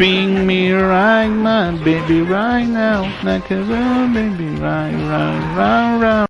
Bring me right, my baby, right now. Like a real baby, right.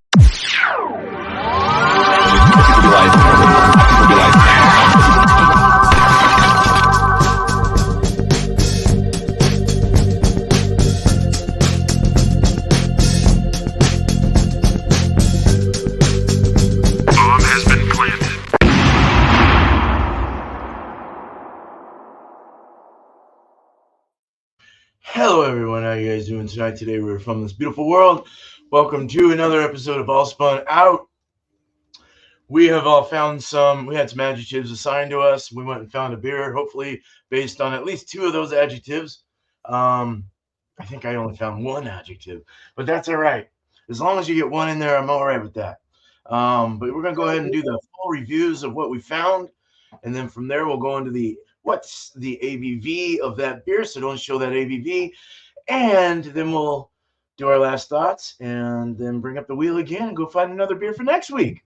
Hello everyone, how you guys doing tonight? Today we're from this beautiful world. Welcome to another episode of All Spun Out. We have all found we had some adjectives assigned to us. We went and found a beer, hopefully based on at least two of those adjectives. I think I only found one adjective, but that's all right. As long as you get one in there, I'm all right with that. But we're going to go ahead and do the full reviews of what we found. And then from there, we'll go into what's the ABV of that beer. So don't show that ABV. And then we'll do our last thoughts and then bring up the wheel again and go find another beer for next week.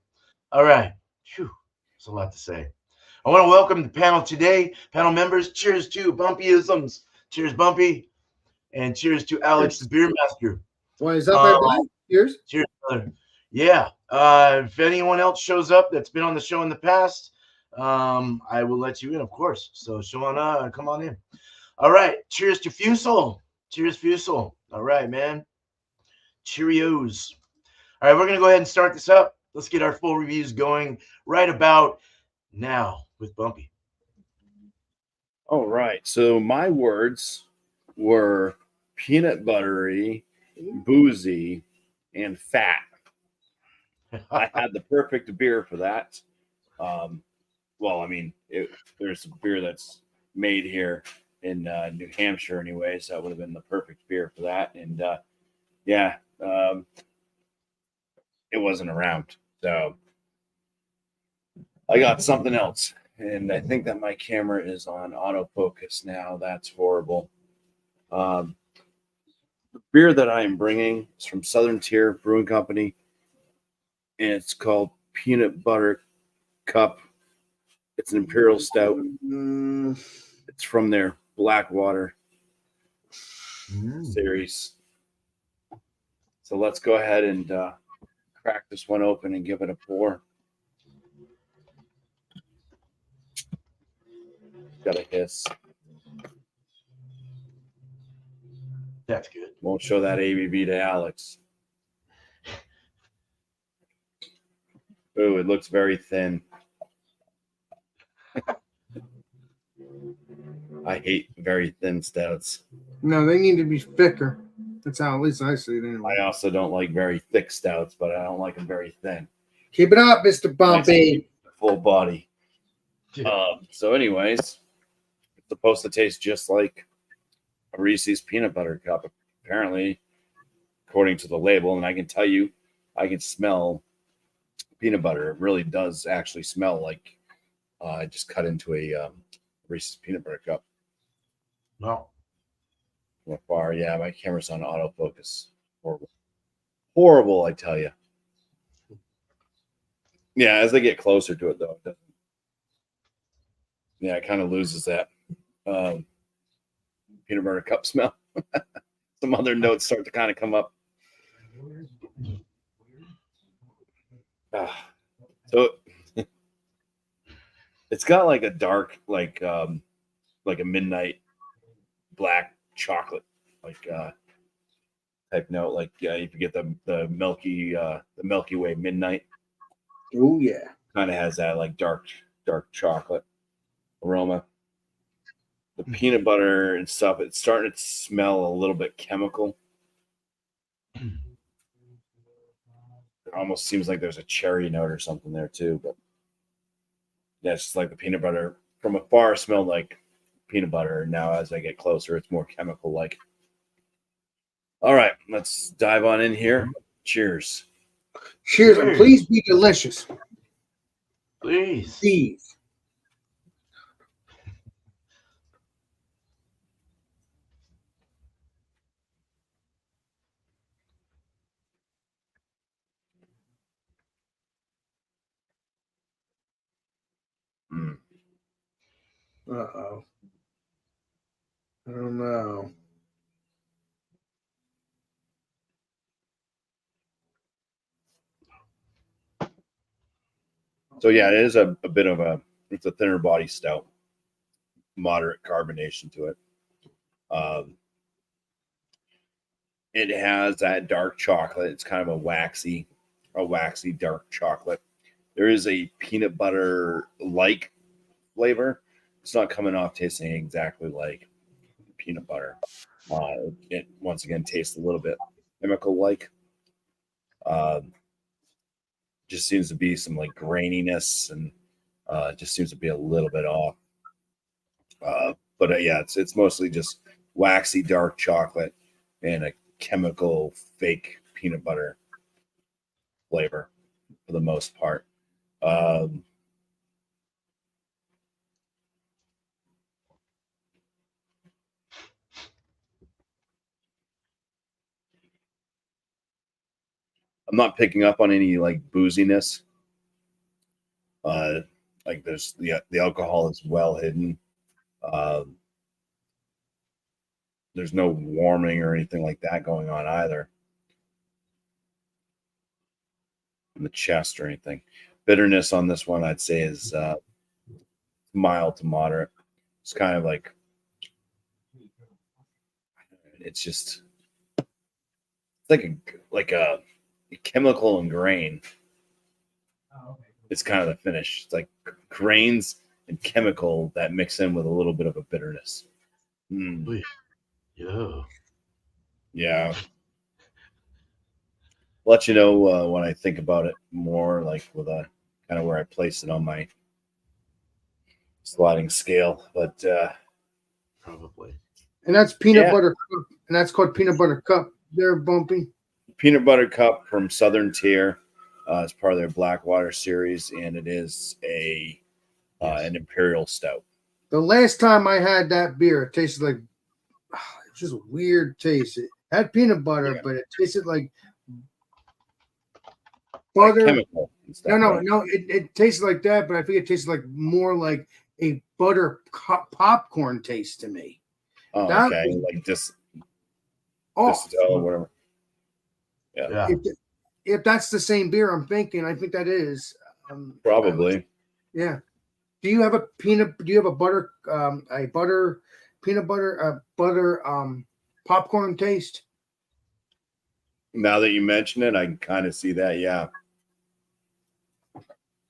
All right. Phew. There's a lot to say. I want to welcome the panel today. Panel members, cheers to Bumpyisms. Cheers, Bumpy. And cheers to Alex, the beer master. What is up, everybody? Cheers. Cheers, brother. Yeah. If anyone else shows up that's been on the show in the past, I will let you in, of course. So come on in. All right. Cheers to Fusel. Cheers, Fusel. All right, man. Cheerios. All right, we're going to go ahead and start this up. Let's get our full reviews going right about now with Bumpy. All right. So my words were peanut buttery, boozy, and fat. I had the perfect beer for that. There's a beer that's made here in New Hampshire anyway, so that would have been the perfect beer for that. And it wasn't around, so I got something else. And I think that my camera is on autofocus now. That's horrible. The beer that I am bringing is from Southern Tier Brewing Company, and it's called Peanut Butter Cup. It's an Imperial Stout. It's from their Blackwater series. So let's go ahead and crack this one open and give it a pour. Got a hiss. That's good. Won't show that ABV to Alex. Ooh, it looks very thin. I hate very thin stouts. No, they need to be thicker. That's how at least I see it anyway. I also don't like very thick stouts, but I don't like them very thin. Keep it up, Mr. Bumpy. Full body. So anyways, it's supposed to taste just like a Reese's peanut butter cup, apparently, according to the label. And I can tell you, I can smell peanut butter. It really does actually smell like I just cut into a Reese's peanut butter cup. No. From afar, yeah, my camera's on autofocus. Horrible, I tell you. Yeah, as they get closer to it, though, it doesn't. Yeah, it kind of loses that peanut butter cup smell. Some other notes start to kind of come up. So it's got like a dark, like a midnight black chocolate, type note. Like if you get the Milky Way midnight. Oh yeah, kind of has that like dark chocolate aroma. The peanut butter and stuff, it's starting to smell a little bit chemical. It almost seems like there's a cherry note or something there too, but that's just like the peanut butter from afar smelled like peanut butter. Now as I get closer, it's more chemical like. All right, let's dive on in here. Cheers. Cheers, and please be delicious. Please. Uh-oh. I don't know. So yeah, it is a bit of it's a thinner body stout, moderate carbonation to it. It has that dark chocolate. It's kind of a waxy dark chocolate. There is a peanut butter like flavor. It's not coming off tasting exactly like peanut butter. It once again tastes a little bit chemical like. Just seems to be some like graininess and just seems to be a little bit off. But yeah, it's mostly just waxy dark chocolate and a chemical fake peanut butter flavor for the most part. Um, I'm not picking up on any like booziness. Like there's the alcohol is well hidden. There's no warming or anything like that going on either in the chest or anything. Bitterness on this one, I'd say, is mild to moderate. It's kind of like it's just like a chemical and grain. It's kind of the finish. It's like grains and chemical that mix in with a little bit of a bitterness. Yeah. Yeah. Let you know when I think about it more, like with a kind of where I place it on my sliding scale. But Probably. And that's peanut Yeah. butter cup, and that's called peanut butter cup. They're Bumpy. Peanut Butter Cup from Southern Tier is part of their Blackwater series, and it is an imperial stout. The last time I had that beer, it tasted like it was just a weird taste. It had peanut butter, but it tasted like butter. Like chemical and stuff, No, right? it tasted like that, but I think it tasted like more like a butter popcorn taste to me. Oh, That okay. was Like just off. or whatever. Yeah. If that's the same beer I'm thinking, I think that is. Probably. Yeah. Do you have a butter peanut butter popcorn taste? Now that you mention it, I can kind of see that. Yeah.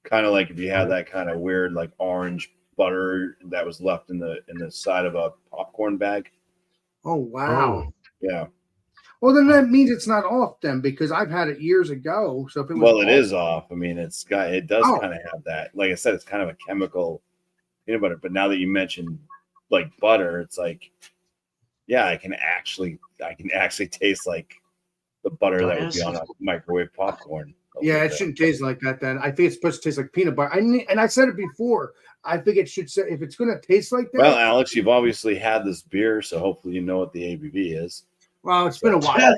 Kind of like if you had that kind of weird like orange butter that was left in the side of a popcorn bag. Oh wow. Yeah. Well, then that means it's not off then, because I've had it years ago. So if it was Well, it is off. I mean, it does kind of have that. Like I said, it's kind of a chemical peanut butter. But now that you mentioned like butter, it's like, yeah, I can actually taste like the butter that would be on a microwave popcorn. Yeah, it shouldn't taste like that then. I think it's supposed to taste like peanut butter. And I said it before. I think it should say, if it's going to taste like that. Well, Alex, you've obviously had this beer, so hopefully you know what the ABV is. Well, it's been a while.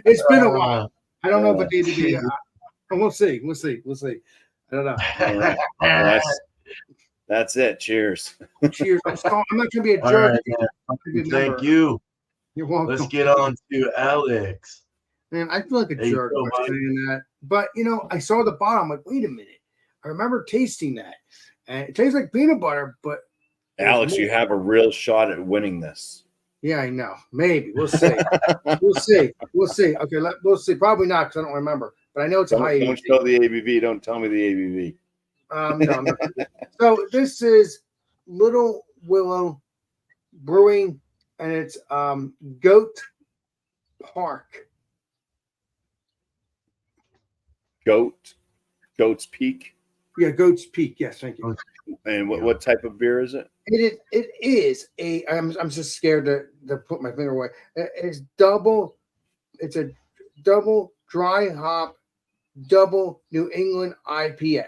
It's been a while. I don't know if the ABV. We'll see. I don't know. All right. Well, that's it. Cheers. Cheers. I'm not going to be a jerk. Right, thank you. You're welcome. Let's get on to Alex. Man, I feel like a jerk by saying that. But, I saw the bottom. I'm like, wait a minute. I remember tasting that. And it tastes like peanut butter, but. Alex, you have a real shot at winning this. Yeah, I know. Maybe. We'll see. We'll see. Okay, we'll see. Probably not because I don't remember. But I know it's a high ABV. Don't show the ABV. Don't tell me the ABV. No, I'm not. So this is Little Willow Brewing, and it's Goat's Peak. Yeah, Goat's Peak. Yes, thank you. And what type of beer is it? It is a. I'm just scared to put my finger away. It's a double dry hop, double New England IPA.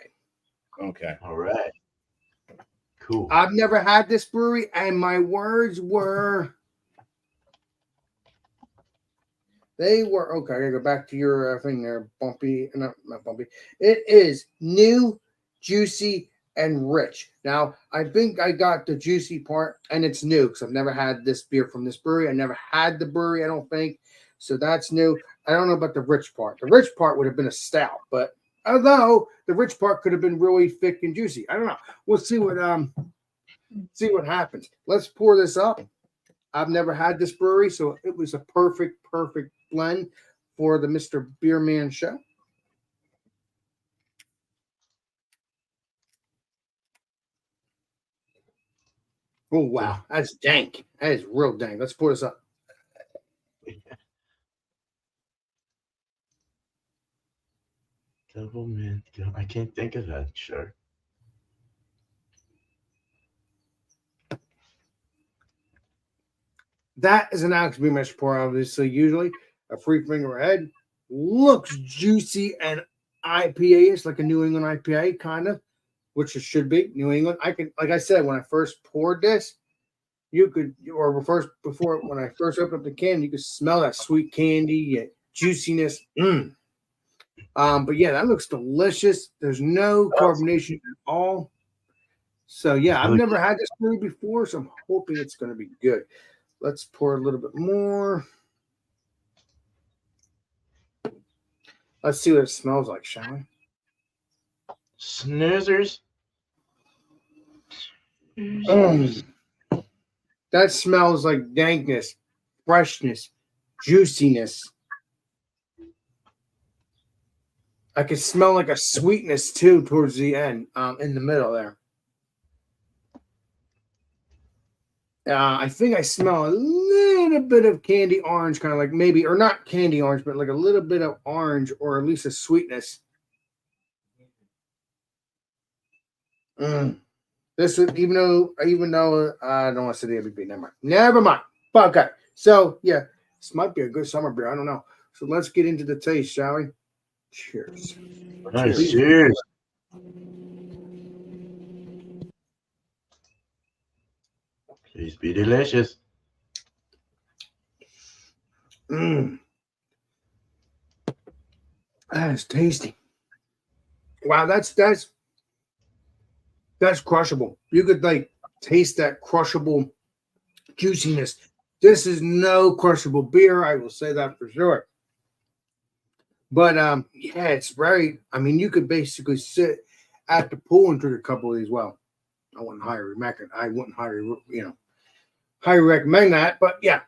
Okay. All right. Cool. I've never had this brewery, and my words were. They were okay. I gotta go back to your thing there, Bumpy. Not Bumpy. It is new, juicy, and rich. Now, I think I got the juicy part, and it's new because I've never had this beer from this brewery. I never had the brewery, I don't think. So that's new. I don't know about the rich part. The rich part would have been a stout, but although the rich part could have been really thick and juicy. I don't know. We'll see what happens. Let's pour this up. I've never had this brewery, so it was a perfect blend for the Mr. Beerman show. Oh, wow. That's dank. That is real dank. Let's pour this up. Double mint. I can't think of that. Sure. That is an Alex B mesh pour, obviously. Usually a free finger ahead. Looks juicy and IPA-ish, like a New England IPA, kind of, which it should be. New England. Like I said, when I first poured this, when I first opened up the can, you could smell that sweet candy, juiciness. But yeah, that looks delicious. There's no carbonation at all. So yeah, I've never had this brew before, so I'm hoping it's going to be good. Let's pour a little bit more. Let's see what it smells like, shall we? Snoozers. That smells like dankness, freshness, juiciness. I can smell like a sweetness too towards the end, in the middle there. I think I smell a little bit of candy orange, kind of like maybe, or not candy orange, but like a little bit of orange, or at least a sweetness. This would, even though I don't want to say the ABV. Never mind. Okay. So yeah, this might be a good summer beer. I don't know. So let's get into the taste, shall we? Cheers. Nice. Cheers. Please be delicious. That is tasty. Wow, that's crushable. You could like taste that crushable juiciness. This is no crushable beer, I will say that for sure. But yeah, it's very. I mean, you could basically sit at the pool and drink a couple of these. Well, I wouldn't highly recommend that. But yeah,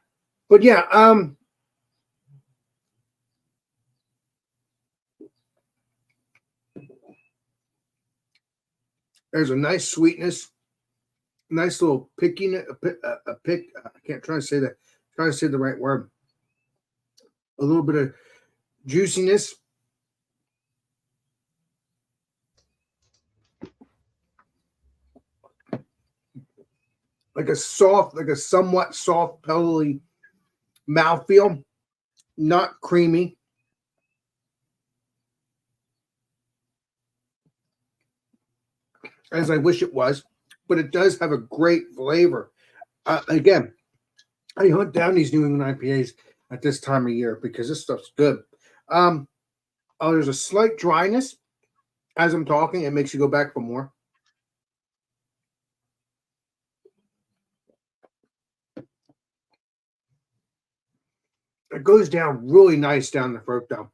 there's a nice sweetness, nice little pickiness. I can't try to say that. Trying to say the right word. A little bit of juiciness. Like a somewhat soft, pebbly mouthfeel. Not creamy. As I wish it was, but it does have a great flavor. Again, I hunt down these New England IPAs at this time of year because this stuff's good. There's a slight dryness as I'm talking. It makes you go back for more. It goes down really nice down the throat, though.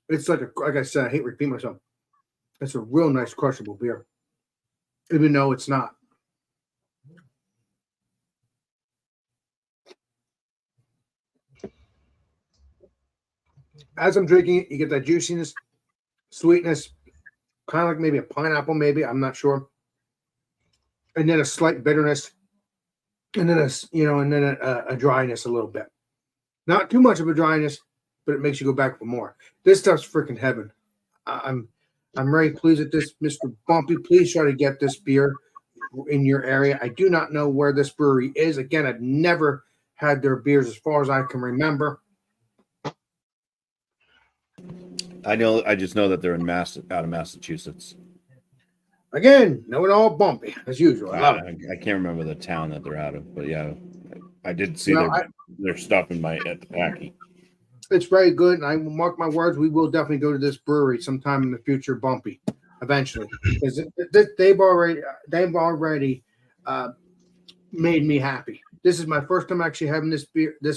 It's like I said, I hate repeating myself. It's a real nice crushable beer, even though it's not. As I'm drinking it, you get that juiciness, sweetness, kind of like maybe a pineapple, maybe, I'm not sure. And then a slight bitterness, and then a dryness a little bit. Not too much of a dryness, but it makes you go back for more. This stuff's freaking heaven. I'm very pleased with this, Mr. Bumpy. Please try to get this beer in your area. I do not know where this brewery is. Again, I've never had their beers as far as I can remember. I just know that they're out of Massachusetts. Again, know it all, Bumpy as usual. I can't remember the town that they're out of, but yeah, I did see their stuff at the Packy. It's very good, and I will mark my words. We will definitely go to this brewery sometime in the future, Bumpy. eventually because they've already made me happy. This is my first time actually having this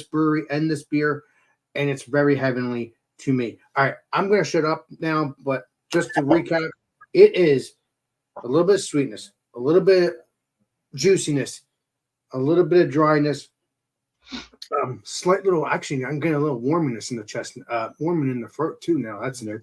brewery and this beer, and it's very heavenly to me. All right, I'm going to shut up now, but just to recap, it is a little bit of sweetness, a little bit of juiciness, a little bit of dryness, slight little, actually, I'm getting a little warminess in the chest, warming in the throat too now. That's new.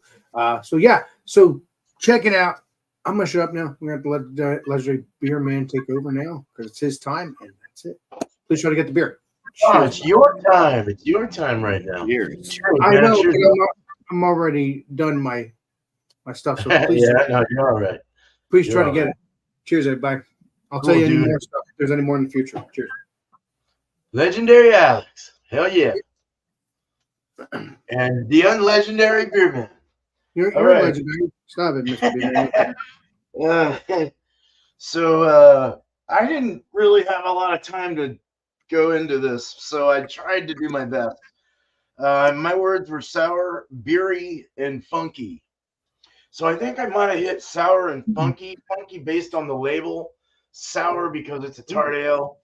So check it out. I'm going to shut up now. We're going to have to let the legendary beer man take over now because it's his time, and that's it. Please try to get the beer. Oh, it's your time. It's your time right now. Cheers. Cheers, I man. know, Cheers. I'm already done my stuff, so Yeah, please, no, you're all right. please You're try to all get right. it. Cheers, everybody. I'll Cool, tell you any dude. more stuff if there's any more in the future. Cheers. Legendary Alex. Hell yeah. And the unlegendary beer man. You're All a right. legendary. Stop it, Mr. Beer. So I didn't really have a lot of time to go into this, so I tried to do my best. My words were sour, beery, and funky. So I think I might have hit sour and funky. Funky based on the label. Sour because it's a tart ale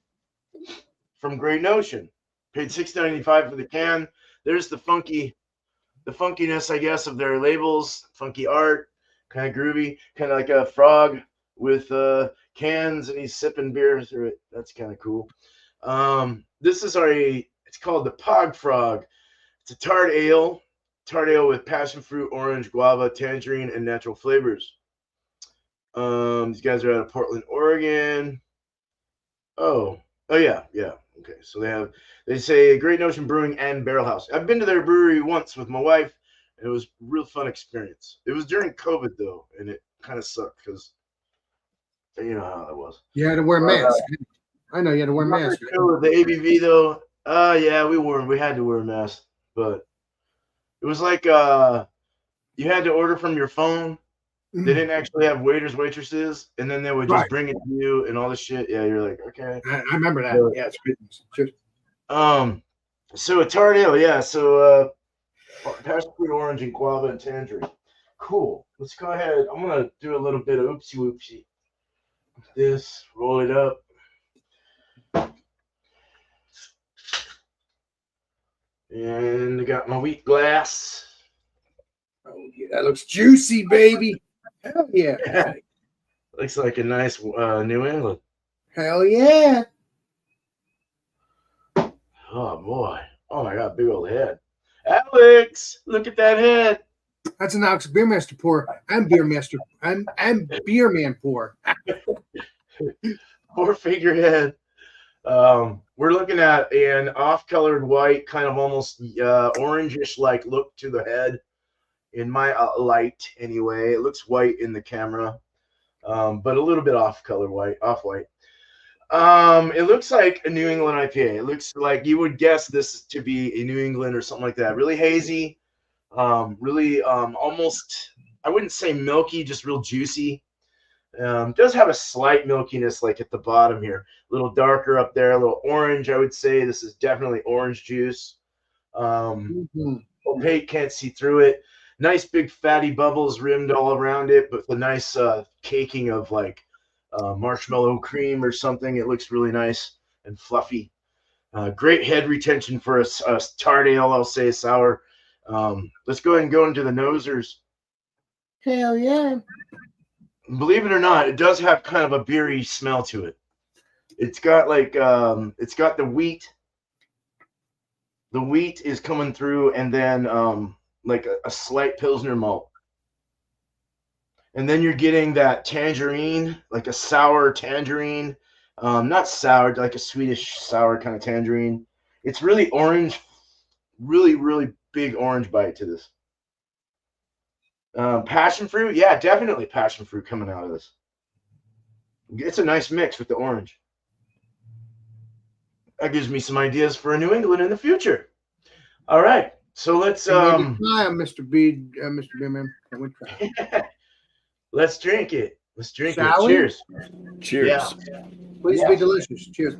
from Great Notion. Paid $6.95 for the can. There's the funkiness, I guess, of their labels. Funky art, kind of groovy, kind of like a frog with cans, and he's sipping beer through it. That's kind of cool. This is it's called the Pog Frog. It's a tart ale with passion fruit, orange, guava, tangerine, and natural flavors. These guys are out of Portland, Oregon. Oh yeah. Okay, so they say Great Notion Brewing and Barrel House. I've been to their brewery once with my wife, and it was a real fun experience. It was during COVID though, and it kind of sucked because you know how that was. You had to wear masks. I know you had to wear masks. The ABV though, yeah, we had to wear a mask, but it was like you had to order from your phone. They didn't actually have waiters, waitresses, and then they would just bring it to you and all this shit. Yeah, you're like, okay. I remember that. But, yeah, it's good. Cheers. So a tart ale, yeah. So passion fruit, orange, and guava and tangerine. Cool. Let's go ahead. I'm gonna do a little bit of oopsie whoopsie. This, roll it up. And I got my wheat glass. Oh yeah, that looks juicy, baby. Hell yeah. Looks like a nice New England. Hell yeah. Oh boy. Oh my god, big old head. Alex, look at that head. That's an Alex Beermaster pour. I'm Beermaster. I'm Beerman pour. 4-figure head. We're looking at an off-colored white, kind of almost orangish like look to the head. In my light, anyway, it looks white in the camera, but a little bit off-color white, off-white. It looks like a New England IPA. It looks like you would guess this to be a New England or something like that. Really hazy, really almost, I wouldn't say milky, just real juicy. Does have a slight milkiness like at the bottom here. A little darker up there, a little orange, I would say. This is definitely orange juice. Opaque, can't see through it. Nice big fatty bubbles rimmed all around it, but the nice caking of like marshmallow cream or something. It looks really nice and fluffy. Great head retention for a tart ale, I'll say, sour. Let's go ahead and go into the nosers. Hell yeah. Believe it or not, it does have kind of a beery smell to it. It's got like it's got the wheat. The wheat is coming through, and then like a slight Pilsner malt. And then you're getting that tangerine, like a sour tangerine. Not sour, like a Swedish sour kind of tangerine. It's really orange, really, really big orange bite to this. Passion fruit, yeah, definitely passion fruit coming out of this. It's a nice mix with the orange. That gives me some ideas for a New England in the future. All right, so let's try, Mr. Beerman. Can we try? Let's drink it. Let's drink Shall it. we? Cheers. Cheers. Yeah. Please be delicious. Cheers.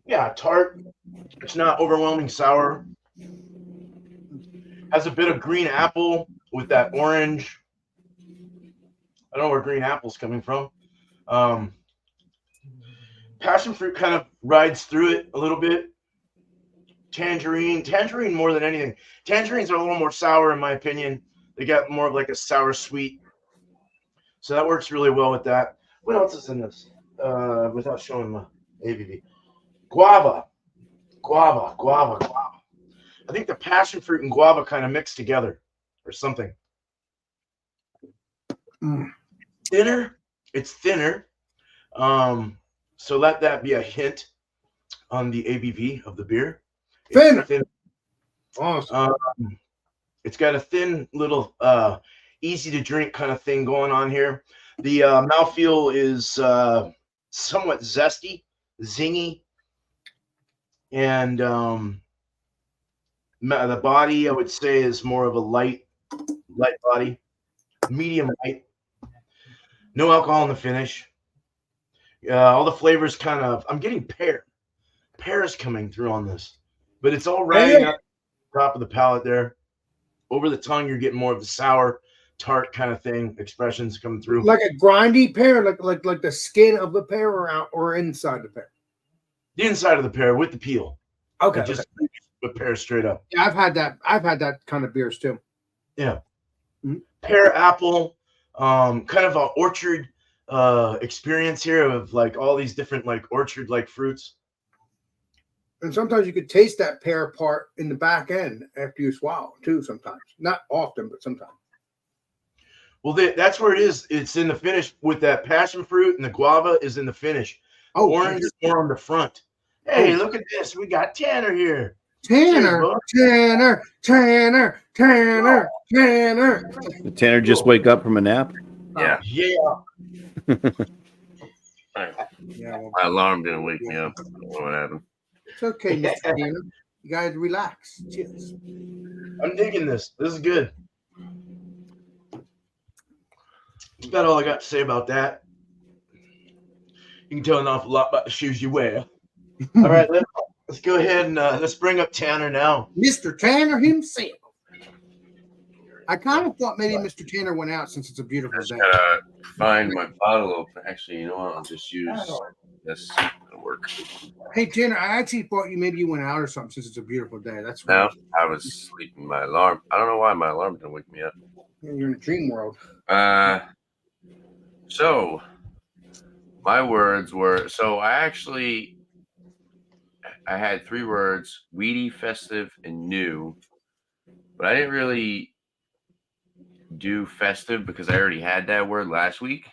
Yeah, tart. It's not overwhelming sour. Has a bit of green apple with that orange. I don't know where green apple's coming from. Passion fruit kind of rides through it a little bit. Tangerine more than anything. Tangerines are a little more sour in my opinion. They got more of like a sour sweet. So that works really well with that. What else is in this? Without showing my ABV. Guava. I think the passion fruit and guava kind of mix together or something. Thinner. It's thinner. So let that be a hint on the ABV of the beer. It's thin. Awesome. It's got a thin little easy to drink kind of thing going on here. The mouthfeel is somewhat zesty, zingy, and the body I would say is more of a light body, medium light. No alcohol in the finish. All the flavors kind of. I'm getting pears coming through on this, but it's all riding up the top of the palate there. Over the tongue, you're getting more of the sour, tart kind of thing. Expressions coming through, like a grindy pear, like the skin of the pear, or inside the pear. The inside of the pear with the peel. Okay, just with pear straight up. Yeah, I've had that kind of beers too. Yeah, pear, apple, kind of an orchard experience here of like all these different like orchard like fruits. And sometimes you could taste that pear part in the back end after you swallow too. Sometimes, not often, but sometimes. Well, that's where it is. It's in the finish with that passion fruit, and the guava is in the finish. Oh, orange is more on the front. Hey, look at this. We got Tanner here. Tanner. Did Tanner just wake up from a nap? Yeah. Yeah. My alarm didn't wake me up. I don't know what happened. It's okay, Mr. Tanner. You gotta relax. Cheers. I'm digging this. This is good. That's about all I got to say about that. You can tell an awful lot about the shoes you wear. All right, let's go ahead and let's bring up Tanner now. Mr. Tanner himself. I kind of thought maybe Mr. Tanner went out since it's a beautiful day. Gotta find my bottle open. Actually, you know what? I'll just use this. It'll work. Hey, Tanner, I actually thought maybe you went out or something since it's a beautiful day. That's No, right. I was sleeping. My alarm. I don't know why my alarm didn't wake me up. You're in a dream world. So my words were. So I had 3 words: weedy, festive, and new. But I didn't really do festive because I already had that word last week.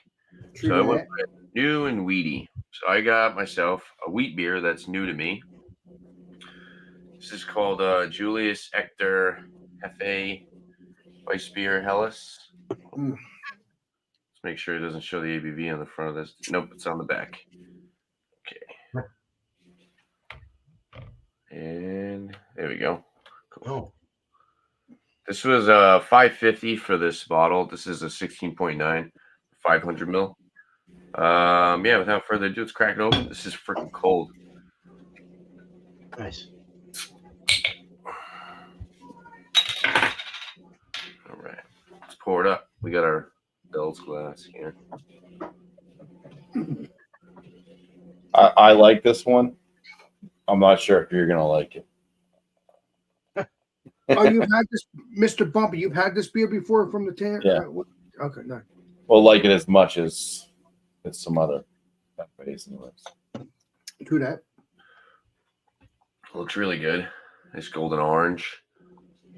So I went with new and weedy. So I got myself a wheat beer that's new to me. This is called Julius Ector Hefe Weiss Beer Helles. Let's make sure it doesn't show the ABV on the front of this. Nope, it's on the back. Okay. And there we go. Cool. This was $5.50 for this bottle. This is a 16.9, 500 ml. Yeah, without further ado, let's crack it open. This is freaking cold. Nice. All right, let's pour it up. We got our Bell's glass here. I like this one. I'm not sure if you're gonna like it. Oh, you've had this, Mr. Bumpy. You've had this beer before from the Tanner? Yeah. Okay, no. Well, like it as much as some other cafes anyways. True that. Looks really good. Nice golden orange.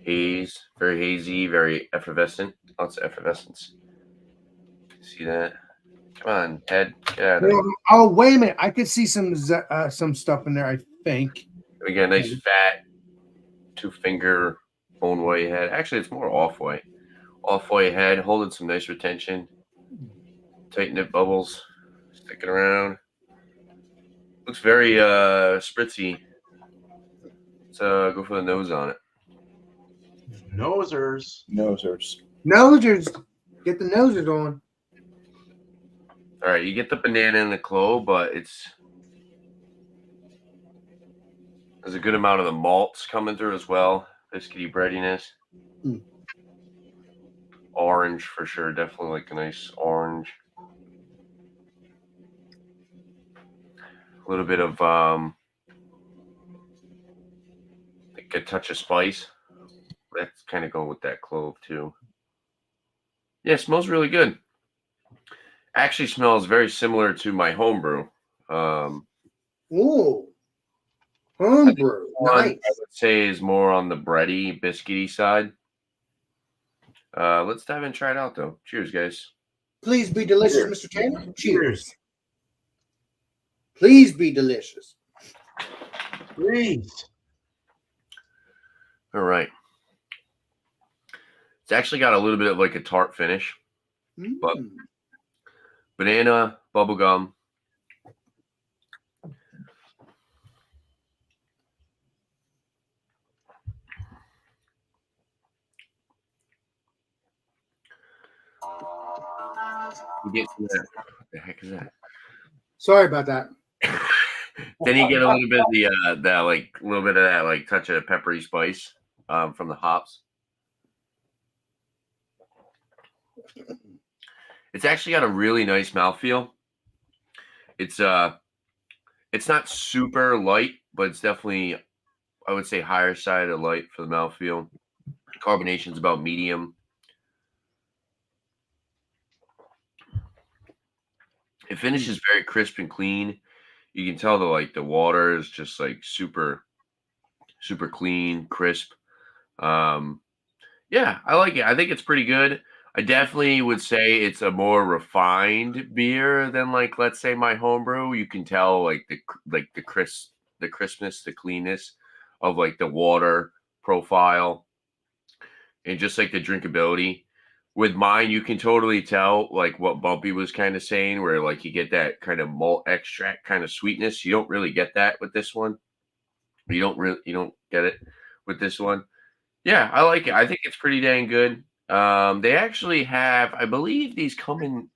Haze. Very hazy, very effervescent. Lots of effervescence. See that? Come on, Ted. Get out of there. Oh, wait a minute. I could see some stuff in there, I think. We got a nice fat 2-finger bone white head. Actually, it's more off-white. Off-white head, holding some nice retention. Tight nip bubbles. Sticking around. Looks very spritzy. Let's go for the nose on it. Nosers. Nosers. Get the nosers on. All right, you get the banana and the clove, but there's a good amount of the malts coming through as well. Biscuity breadiness. Orange for sure. Definitely like a nice orange. A little bit of like a touch of spice. That's kind of going with that clove too. Yeah, it smells really good. Actually smells very similar to my homebrew. Ooh. Homebrew. One Nice. I would say is more on the bready, biscuity side. Let's dive in and try it out though. Cheers, guys. Please be delicious, Cheers. Mr. Taylor. Cheers. Cheers. Please be delicious. Please. All right. It's actually got a little bit of like a tart finish. But banana, bubblegum. You get to that. What the heck is that? Sorry about that. Then you get a little bit of the that like a little bit of that like touch of peppery spice from the hops. It's actually got a really nice mouthfeel. It's not super light, but it's definitely, I would say, higher side of light for the mouthfeel. Carbonation's about medium. It finishes very crisp and clean. You can tell the water is just like super clean, crisp. Yeah, I like it. I think it's pretty good. I definitely would say it's a more refined beer than like, let's say, my homebrew. You can tell like the crispness, the cleanness of like the water profile and just like the drinkability. With mine, you can totally tell like what Bumpy was kind of saying, where like you get that kind of malt extract kind of sweetness. You don't really get that with this one. You don't get it with this one. Yeah, I like it. I think it's pretty dang good. They actually have, I believe these come in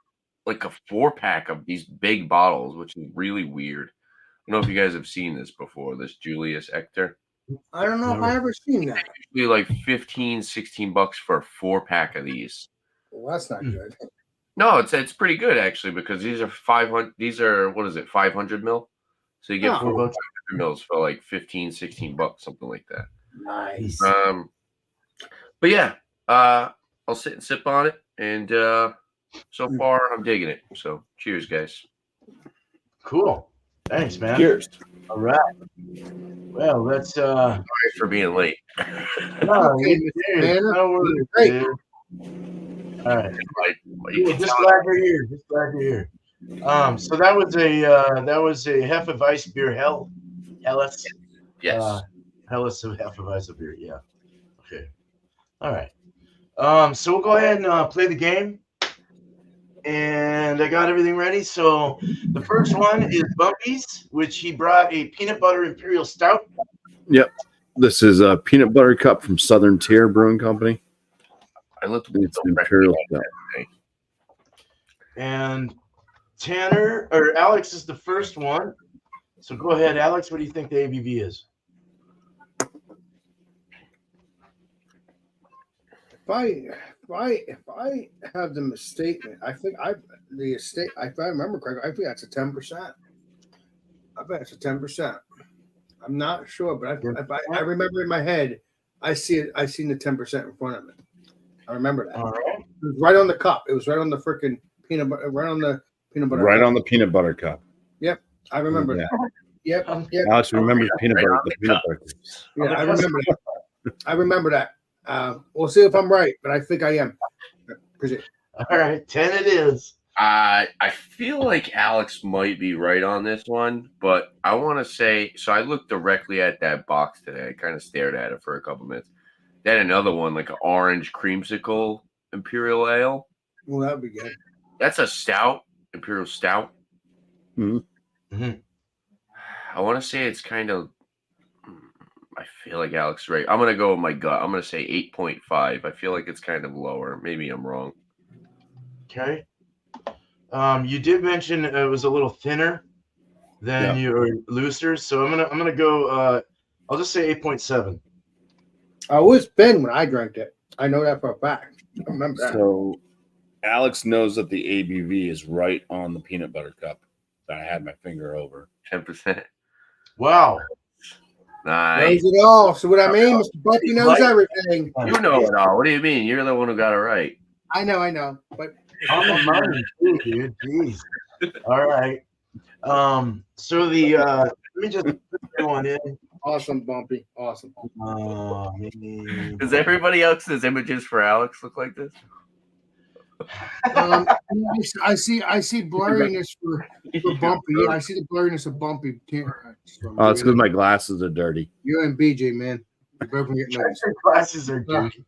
like a 4-pack of these big bottles, which is really weird. I don't know if you guys have seen this before, this Julius Ector. I don't know if I ever seen that. Usually like $15-$16 for a 4-pack of these. Well, that's not good. No, it's pretty good actually, because these are 500. These are, what is it, 500 mil? So you get 400 mils for like $15-$16, something like that. Nice. But yeah, I'll sit and sip on it, and so far I'm digging it. So cheers, guys. Cool. Thanks, man. Cheers. All right. Well, let's Sorry for being late. no, Okay, cheers. man. No worries, Great. dude. All right. You Just glad you're here. Just glad you're here. So that was a Hefeweizen beer, Helles. yes. Helles of Hefeweizen beer. Yeah. Okay. All right. So we'll go ahead and play the game. And I got everything ready. So the first one is Bumpy's, which he brought a peanut butter imperial stout. Yep. This is a peanut butter cup from Southern Tier Brewing Company. I looked It's an imperial stout. And Tanner or Alex is the first one. So go ahead, Alex. What do you think the ABV is? If I have the mistake, I think if I remember correctly, I think that's a 10%. I bet it's a 10%. I'm not sure, but I remember in my head, I seen the 10% in front of me. I remember that. All right. It was right on the cup. It was right on the freaking peanut butter. Right on the peanut butter. Right cup. on the peanut butter cup. Yep, I remember that. Yep. Alex remembers peanut butter. The peanut butter. Yeah, I remember that. I remember that. We'll see if I'm right, but I think I am. Appreciate it. All right, 10 it is. I feel like Alex might be right on this one, but I want to say, so I looked directly at that box today. I kind of stared at it for a couple minutes. Then another one, like an orange creamsicle imperial ale. Well, that'd be good. That's a stout, imperial stout. Mm-hmm. Mm-hmm. I want to say it's kind of, I feel like Alex is right. I'm going to go with my gut. I'm going to say 8.5. I feel like it's kind of lower. Maybe I'm wrong. Okay. You did mention it was a little thinner than your looser, so I'm gonna go. I'll just say 8.7. I was Ben when I drank it. I know that for a fact. I remember that. So Alex knows that the ABV is right on the peanut butter cup that I had my finger over. 10%. Wow. Nice. Knows it all. So what I mean, Mr. Bumpy knows everything. You know it all. What do you mean? You're the one who got it right. I know. But On the money, too, dude. Jeez. All right. So the let me just put everyone in. awesome, Bumpy. Awesome. Does everybody else's images for Alex look like this? I see blurriness for Bumpy. Yeah, I see the blurriness of Bumpy. Oh, it's because my glasses are dirty. You and BJ, man. You're both getting noticed. Glasses are dirty.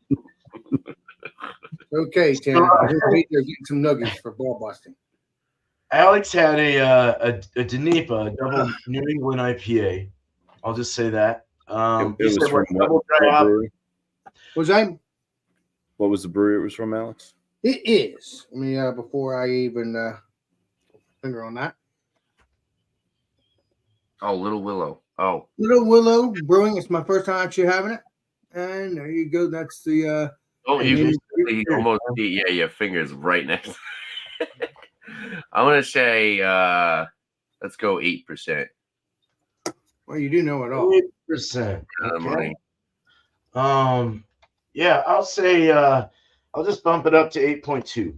Okay, Tanner. BJ getting some nuggets for ball busting. Alex had a Danipa, a double New England IPA. I'll just say that. It was from what brewery? Was I? What was the brewery it was from, Alex? It is. I mean, before I even finger on that. Oh, Little Willow. Oh. Little Willow Brewing. It's my first time actually having it. And there you go. That's the you almost your fingers right next. I'm gonna say let's go 8%. Well, you do know it all. 8%. Money. Yeah, I'll say I'll just bump it up to 8.2.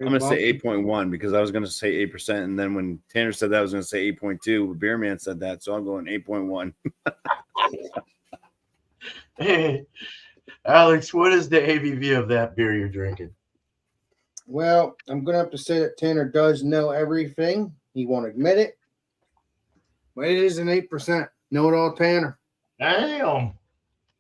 I'm going to say 8.1 because I was going to say 8%. And then when Tanner said that, I was going to say 8.2. Beer Man said that. So I'm going 8.1. Hey, Alex, what is the ABV of that beer you're drinking? Well, I'm going to have to say that Tanner does know everything. He won't admit it. But it is an 8%. Know it all, Tanner. Damn.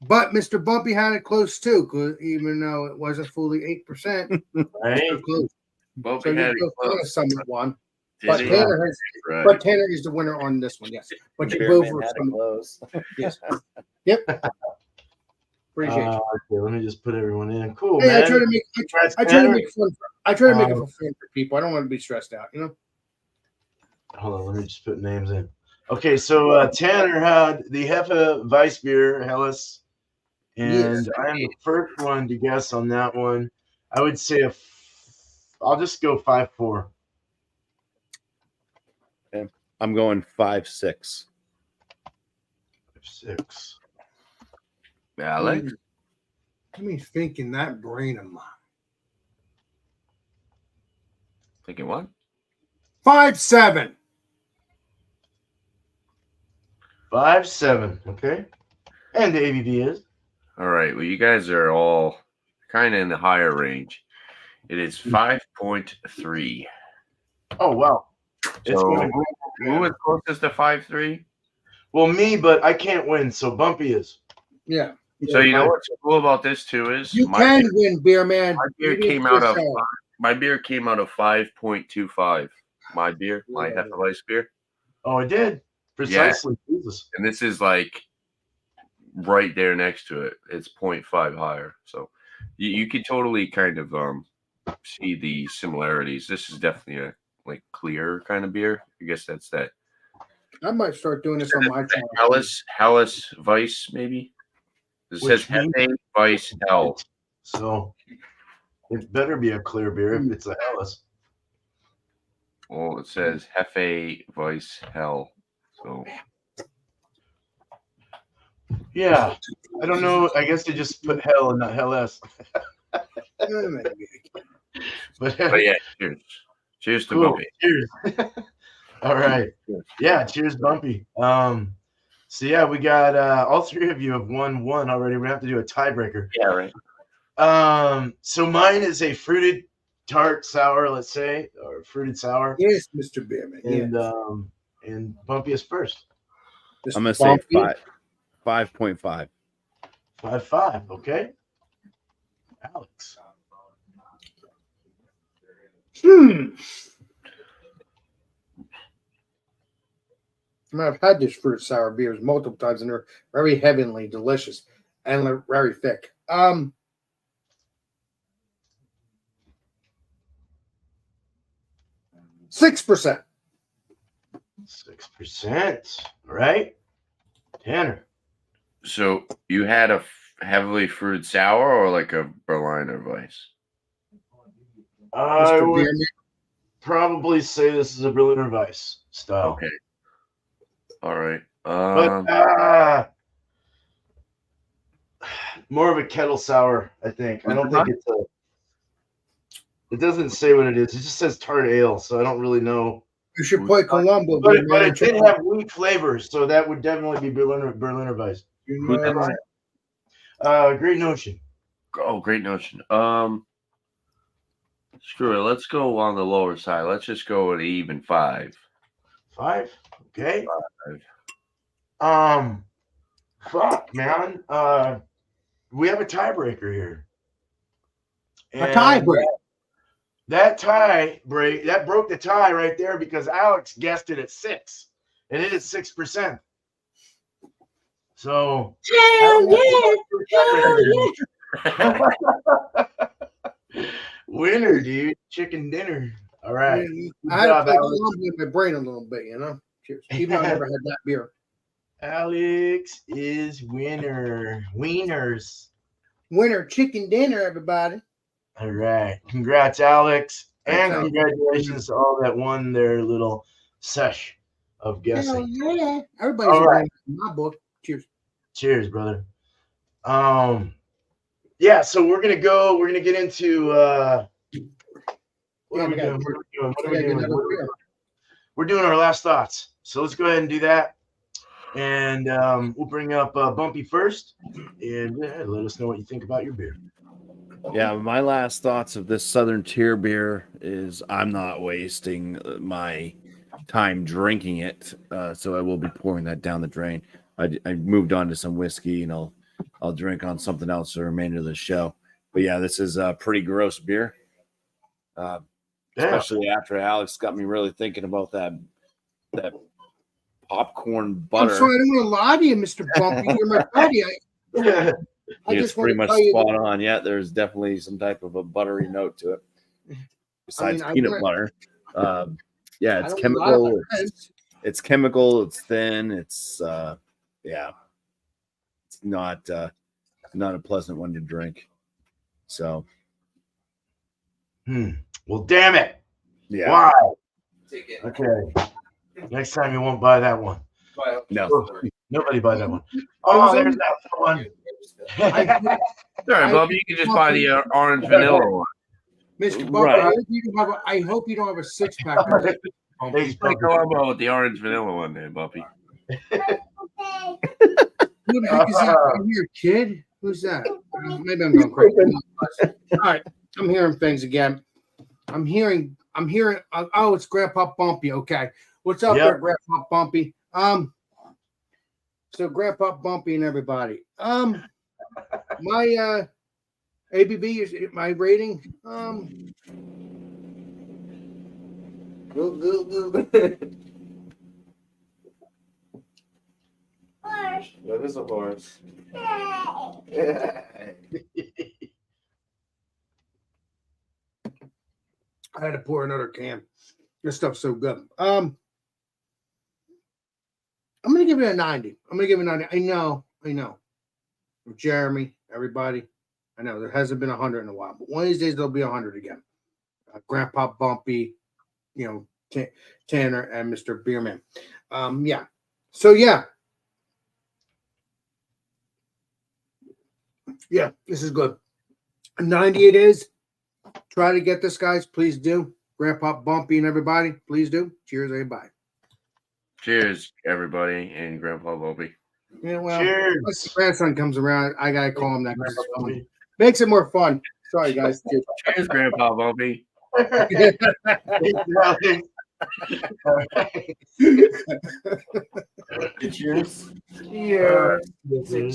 But Mr. Bumpy had it close too, because even though it wasn't fully 8%, Right? close. Bumpy So had you it close. both somewhat won. Did But he? Tanner has, Right. but Tanner is the winner on this one, yes. But you Beer both Man were had it somewhat. close. Yes. Yep. Appreciate you. Okay, let me just put everyone in. Cool, Hey, man. I try to make fun. I try to make it for fun for people. I don't want to be stressed out, you know. Hold on, let me just put names in. Okay, so Tanner had the Heffa Weiss beer, Helles, and Yes. I'm the first one to guess on that one. I would say I'll just go 5.4. Okay. I'm going 5.6. 6. Alex? Let me think in that brain of mine. Thinking what? 5.7. 5.7. Okay. And the ABV is? All right. Well, you guys are all kind of in the higher range. It is 5.3. Oh, wow. It's So going who was closest to 5.3? well, me, but I can't win, so Bumpy is. Yeah. So you know what's cool about this too is You can win, beer man. my beer came out of 5.25. My beer, my Hefeweiss beer. Oh, I did. Precisely. Yeah. Jesus. And this is like right there next to it. It's 0.5 higher. So you can totally kind of see the similarities. This is definitely a like clear kind of beer. I guess that's that. I might start doing this on my channel. Helles Weiss, maybe. It says Hefe Weiss Hell. So it better be a clear beer if it's a Helles. Well, it says Hefe Weiss Hell. So yeah, I don't know. I guess they just put hell and not Helles. But yeah, cheers. Cheers to cool. Bumpy. Cheers. All right. Yeah, cheers, Bumpy. So yeah, we got all three of you have won one already. We have to do a tiebreaker. Yeah, right. So mine is a fruited tart sour, let's say, or fruited sour. Yes, Mr. Beerman. And Bumpy is first. I'm gonna say 5.5. 5.5. Okay. Alex. I've had this fruit sour beers multiple times, and they're very heavenly, delicious, and they're very thick. 6%. 6%. All right. Tanner. So you had a heavily fruited sour or like a Berliner Weiss? I Mr. would Beerman. probably say this is a Berliner Weiss style. Okay. All right. But more of a kettle sour, I think. I don't think it's a. It doesn't say what it is. It just says tart ale, so I don't really know. You should play Colombo. But man. it did have wheat flavors, so that would definitely be Berliner Weiss. Who did that? Great Notion. Oh, Great Notion. Screw it. Let's go on the lower side. Let's just go with even 5. 5. Okay. 5. Fuck, man. We have a tiebreaker here. A tiebreaker. That broke the tie right there because Alex guessed it at 6, and it is 6%. So Hell yeah! Winner, dude. Chicken dinner. All right. I had to play Colombo in my brain a little bit, you know. Cheers. Even though I never had that beer. Alex is winner. Wieners. Winner chicken dinner, everybody. All right. Congrats, Alex. Thanks, And Alex. congratulations to all that won their little sesh of guessing. Hell yeah. Everybody's All a right. winner in my book. Cheers. Cheers, brother. Yeah, so we're gonna get into what are we doing? We're doing our last thoughts. So let's go ahead and do that. And we'll bring up Bumpy first, and let us know what you think about your beer. Yeah, my last thoughts of this Southern Tier beer is I'm not wasting my time drinking it, so I will be pouring that down the drain. I moved on to some whiskey, and I'll drink on something else the remainder of the show. But yeah, this is a pretty gross beer, especially after Alex got me really thinking about that popcorn butter. I'm sorry, I don't want to lie to you, Mr. Bumpy. You're my buddy. It's pretty much spot on. Yeah, there's definitely some type of a buttery note to it. Besides peanut butter. Yeah, it's chemical. It's chemical. It's thin. It's it's not a pleasant one to drink. So, well, damn it. Yeah. Why? Okay. Next time you won't buy that one. No. Nobody buy that one. Oh, there's that one. Sorry, Bubby. You can just buy the orange vanilla one. Mr. Bumpy, Right. I hope you don't have a 6-pack. Thanks, Play Bumpy. Colombo with the orange vanilla one there, Bumpy. Who the heck is that? I'm here, kid. Who's that? Maybe I'm going crazy. All right, I'm hearing things again. I'm hearing. Oh, it's Grandpa Bumpy. Okay, what's up there, Grandpa Bumpy? So Grandpa Bumpy and everybody. My ABV is my rating. That is a horse. I had to pour another can. This stuff's so good. I'm gonna give it a 90. I'm gonna give it a 90. I know. Jeremy, everybody. I know there hasn't been 100 in a while, but one of these days there'll be 100 again. Grandpa Bumpy, Tanner, and Mr. Beerman. Yeah. So yeah, this is good. 90 it is. Try to get this, guys. Please do. Grandpa Bumpy and everybody, please do. Cheers, everybody. Cheers, everybody, and Grandpa Bumpy. Yeah, well, Cheers. once the grandson comes around, I gotta call him that. 'Cause it's fun. Makes it more fun. Sorry, guys. Cheers. Cheers, Grandpa Bumpy. Cheers.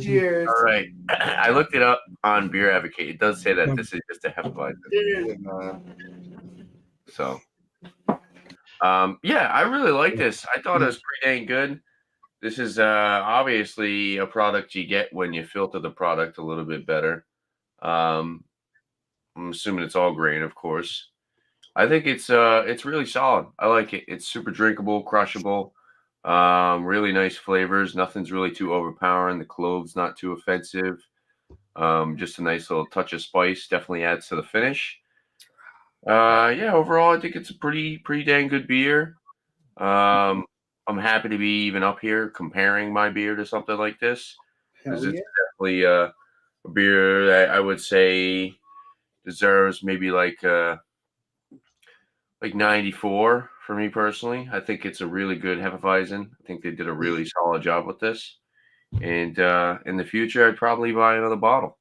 Cheers. All right. I looked it up on Beer Advocate. It does say that this is just a Hefeweizen. So, yeah, I really like this. I thought it was pretty dang good. This is obviously a product you get when you filter the product a little bit better. I'm assuming it's all grain, of course. I think it's really solid. I like it. It's super drinkable, crushable. Really nice flavors. Nothing's really too overpowering. The cloves not too offensive. Just a nice little touch of spice. Definitely adds to the finish. Yeah, overall, I think it's a pretty dang good beer. I'm happy to be even up here comparing my beer to something like this, because Hell it's yeah. definitely a beer that I would say deserves maybe like 94 for me personally. I think it's a really good Hefeweizen. I think they did a really solid job with this. And in the future, I'd probably buy another bottle.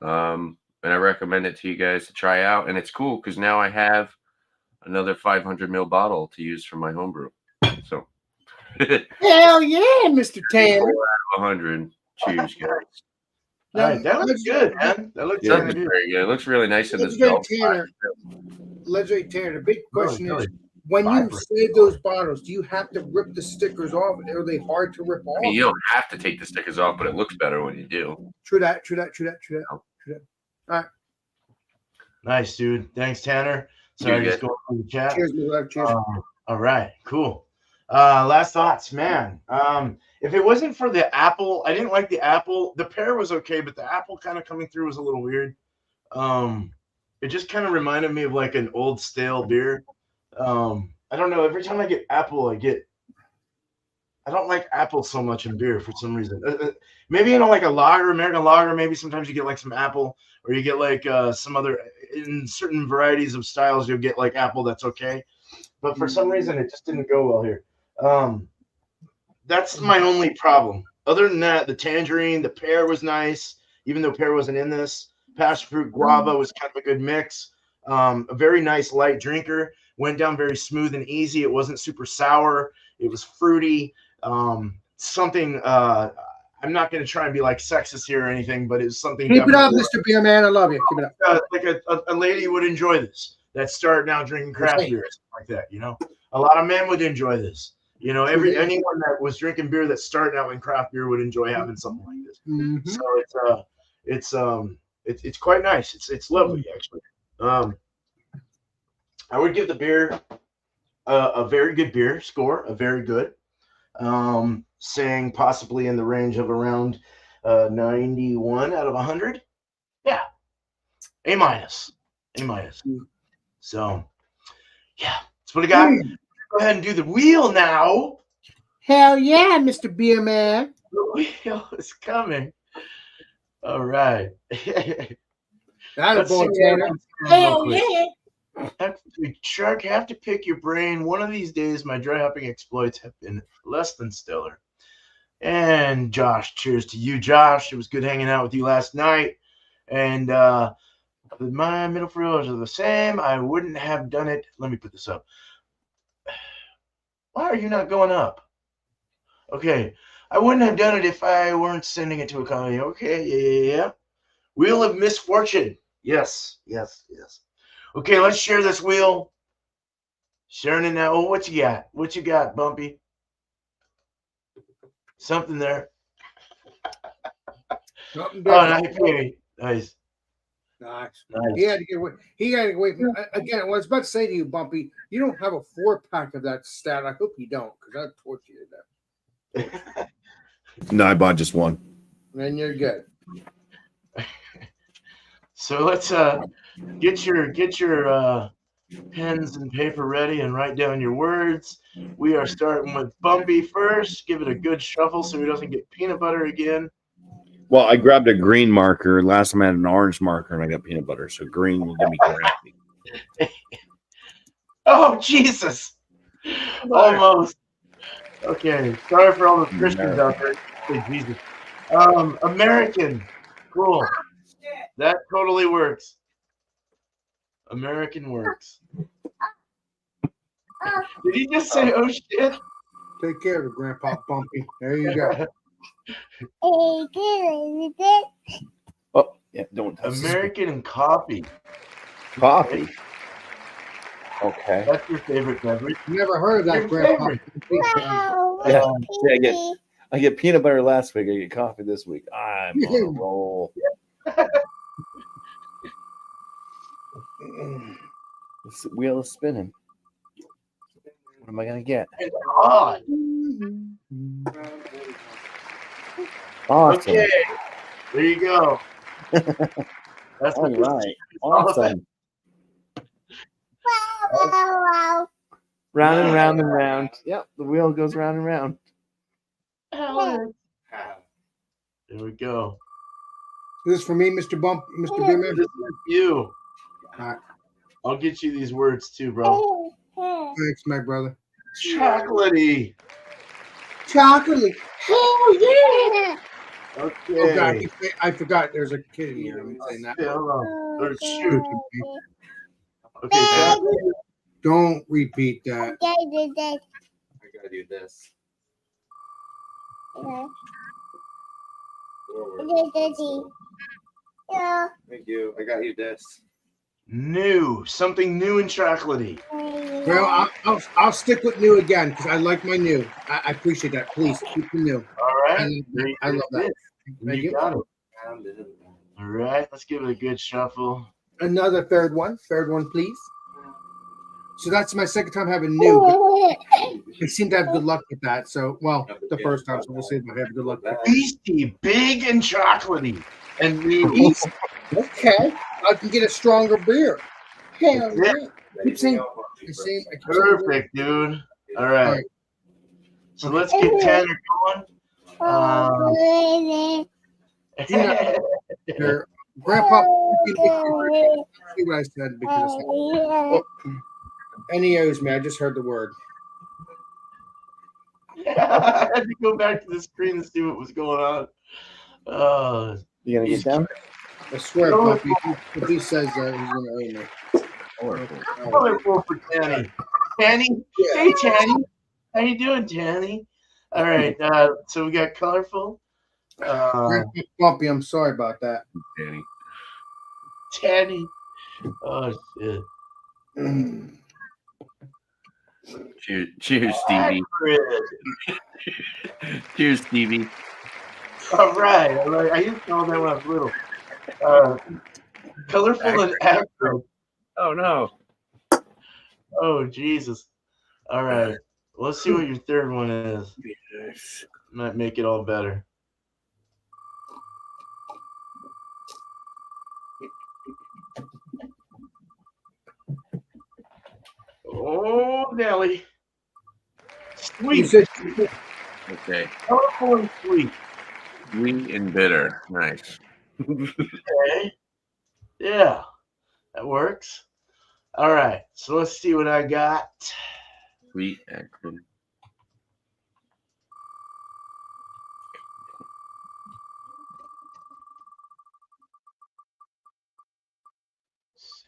And I recommend it to you guys to try out. And it's cool because now I have another 500 ml bottle to use for my homebrew. So, Hell yeah, Mr. Tanner. 100. Cheers, guys. All right, that looks good, man. That looks That really looks good. very good. It looks really nice in this Legendary belt. Tanner. Legendary Tanner. The big question Really is, when you vibrant. save those bottles, do you have to rip the stickers off? Are they hard to rip off? I mean, you don't have to take the stickers off, but it looks better when you do. True that. All right. Nice, dude. Thanks, Tanner. Sorry, Cheers, just going through the chat. Cheers, my love. Cheers. All right, cool. Last thoughts, man. If it wasn't for the apple, I didn't like the apple. The pear was okay, but the apple kind of coming through was a little weird. It just kind of reminded me of like an old stale beer. I don't know. Every time I get apple, I don't like apple so much in beer for some reason. Maybe in like a lager, American lager, maybe sometimes you get like some apple, or you get like some other, in certain varieties of styles, you'll get like apple that's okay. But for some reason, it just didn't go well here. That's my only problem. Other than that, the tangerine, the pear was nice, even though pear wasn't in this. Passion fruit guava was kind of a good mix. A very nice light drinker. Went down very smooth and easy. It wasn't super sour. It was fruity. Something. I'm not going to try and be like sexist here or anything, but it's something. Keep it up, Mr. Beer Man. I love you. Keep it up. Like a lady would enjoy this. That started now drinking craft beer or something like that. You know, a lot of men would enjoy this. You know, anyone that was drinking beer that started out in craft beer would enjoy having something like this. Mm-hmm. So it's quite nice. It's lovely actually. I would give the beer a very good beer score, a very good. Saying possibly in the range of around 91 out of 100. Yeah, A minus. So yeah, that's what I got. Go ahead and do the wheel now. Hell yeah, Mr. Beer Man. The wheel is coming. All right. That's boy, Tanner. Hell yeah. Shark, have to pick your brain. One of these days, my dry hopping exploits have been less than stellar. And Josh, cheers to you, Josh. It was good hanging out with you last night. And my middle frills are the same. I wouldn't have done it. Let me put this up. Why are you not going up? Okay. I wouldn't have done it if I weren't sending it to a company. Okay. Yeah. Wheel of misfortune. Yes. Okay, let's share this wheel. Sharing it now. Oh, what you got? What you got, Bumpy? Something there. Something nice. Nice. He had to get away. From again. I was about to say to you, Bumpy, you don't have a 4-pack of that stat. I hope you don't, because I'd torture you to death. No, I bought just one. Then you're good. So let's get your pens and paper ready and write down your words. We are starting with Bumpy first. Give it a good shuffle so he doesn't get peanut butter again. Well, I grabbed a green marker. Last time I had an orange marker and I got peanut butter. So green will give me gravity. Oh, Jesus. Almost. Okay. Sorry for all the Christians out there. Hey, Jesus. American. Cool. That totally works. American works. Did he just say, oh, shit? Take care of it, Grandpa Bumpy. There you go. Oh, yeah. Don't touch American and coffee. coffee. Okay. That's your favorite beverage. Never heard of that, Your Grandpa. favorite. Yeah, I get peanut butter last week. I get coffee this week. I'm on a roll. The wheel is spinning. What am I gonna get? It's odd. Awesome. Okay, there you go. That's All what this right. all about. Awesome. Round and round and round. Yep, the wheel goes round and round. There we go. This is for me, Mr. This Beerman. is you. Alright. I'll get you these words too, bro. Thanks, my brother. Chocolatey. Chocolate. Oh yeah. Okay. Oh God, I forgot. There's a kid in here. I'm saying that. Yeah, hold on. Or shoot. Okay, Okay. chocolate. Don't repeat that. I gotta do this. Thank you. I got you this. New. Something new and chocolatey. Well, I'll stick with new again because I like my new. I appreciate that. Please keep the new. All right. I love that. Thank You you. got it. All right. Let's give it a good shuffle. Another third one, please. So that's my second time having new. But I seem to have good luck with that. So, well, the first time. So we'll see if I have good luck. Beastie, big and chocolatey, and new. Easy. Okay, I can get a stronger beer. Hell That's yeah. Keep saying, Perfect, dude. All right. So let's get Tanner going. Your grandpa, see what I said because and he owes me. I just heard the word. I had to go back to the screen to see what was going on. You gonna get down? I swear, Bumpy, if he says that, he's gonna owe me. Colorful for Tanny. Tanny, hey Tanny, how you doing, Tanny? All right, so we got colorful. Bumpy, I'm sorry about that. Tanny. Oh shit. Cheers, Stevie. Cheers, Stevie. All right. I used to know that when I was little. Colorful and acrid. Oh no. Oh Jesus. All right. Let's see what your third one is. Might make it all better. Oh, Nelly. Sweet. Okay. Colorful and sweet. Sweet and bitter. Nice. Okay. Yeah, that works. All right. So let's see what I got. Sweet acrid.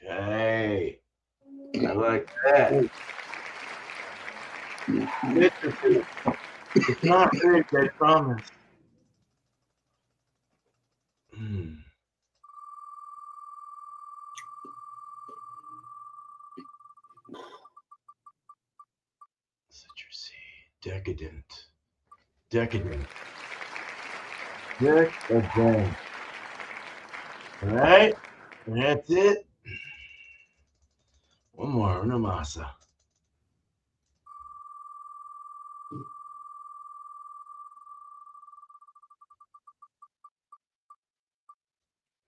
Hey, I like that. It's not big, I promise. Citrusy, decadent. All right, that's it. One more, una masa.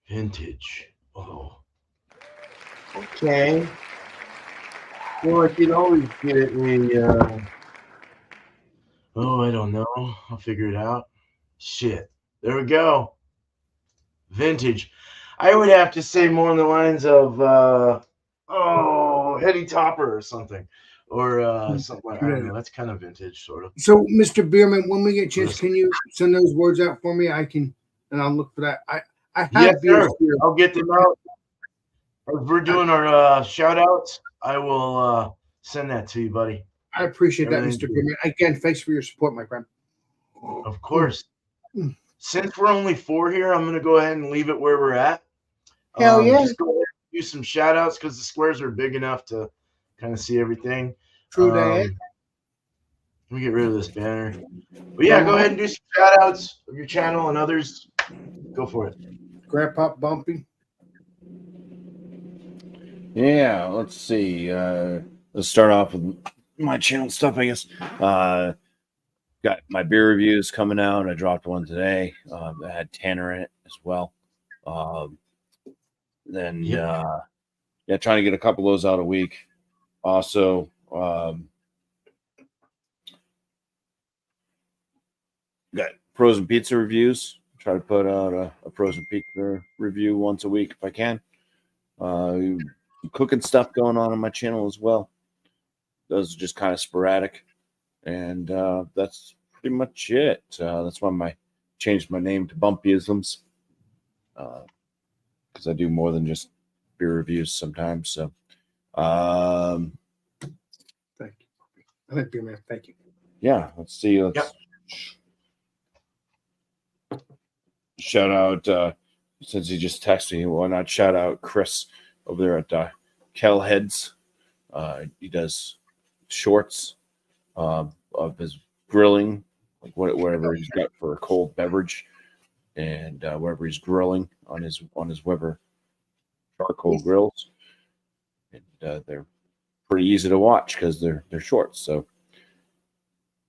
Vintage. Oh. Okay. Well, I could always get a. I don't know. I'll figure it out. Shit. There we go. Vintage. I would have to say more on the lines of Heady Topper or something. Or something like I don't know. That's kind of vintage, sort of. So, Mr. Beerman, when we get a chance, can you send those words out for me? I can, and I'll look for that. I have beers here. I'll get them out. If we're doing our shout outs, I will send that to you, buddy. I appreciate that, Mr. Beerman. Again, thanks for your support, my friend. Of course. Since we're only 4 here, I'm going to go ahead and leave it where we're at. Hell yeah. Just go ahead and do some shout outs because the squares are big enough to kind of see everything. True that. Let me get rid of this banner. But yeah, go ahead and do some shout outs of your channel and others. Go for it. Grandpa Bumpy. Yeah, let's see. Let's start off with my channel stuff, I guess. got my beer reviews coming out. I dropped one today. I had Tanner in it as well. Trying to get a couple of those out a week. Also, got frozen pizza reviews. Try to put out a frozen pizza review once a week if I can. Cooking stuff going on my channel as well. Those are just kind of sporadic, and that's pretty much it. That's why I changed my name to Bumpyisms, because I do more than just beer reviews sometimes. So, Thank you. I like beer, man. Thank you. yeah, let's see. Shout out, since he just texted me, why not shout out Chris over there at Kel Heads. He does shorts of his grilling, like whatever he's got for a cold beverage, and wherever he's grilling on his Weber charcoal grills. And they're pretty easy to watch because they're shorts. So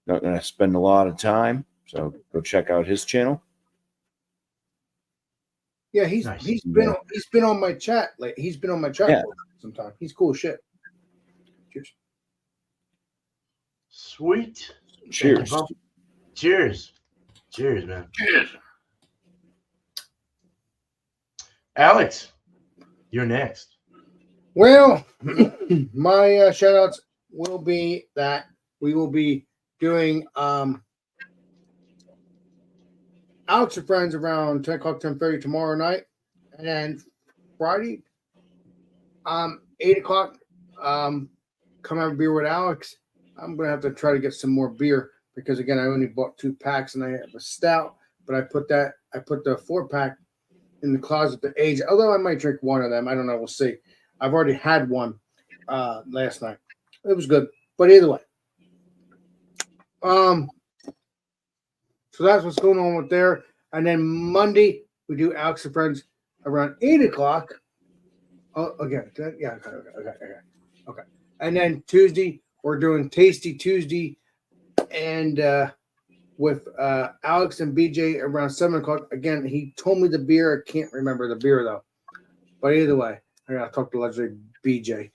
not going to spend a lot of time. So go check out his channel. Yeah, he's been on my chat. Like he's been on my chat sometime. He's cool as shit. Cheers. Sweet. Cheers. Cheers. Cheers, man. Cheers. Alex, you're next. Well, my shout outs will be that we will be doing Alex and Friends around 10 o'clock, 10:30 tomorrow night. And then Friday, 8 o'clock, come have a beer with Alex. I'm going to have to try to get some more beer because, again, I only bought 2 packs and I have a stout, but I put the 4-pack in the closet to age. Although I might drink one of them. I don't know. We'll see. I've already had one last night. It was good. But either way. So that's what's going on with there. And then Monday, we do Alex and Friends around 8 o'clock. Oh, again. Yeah. Okay. And then Tuesday, we're doing Tasty Tuesday and with Alex and BJ around 7 o'clock. Again, he told me the beer. I can't remember the beer, though. But either way, I got to talk to legendary BJ.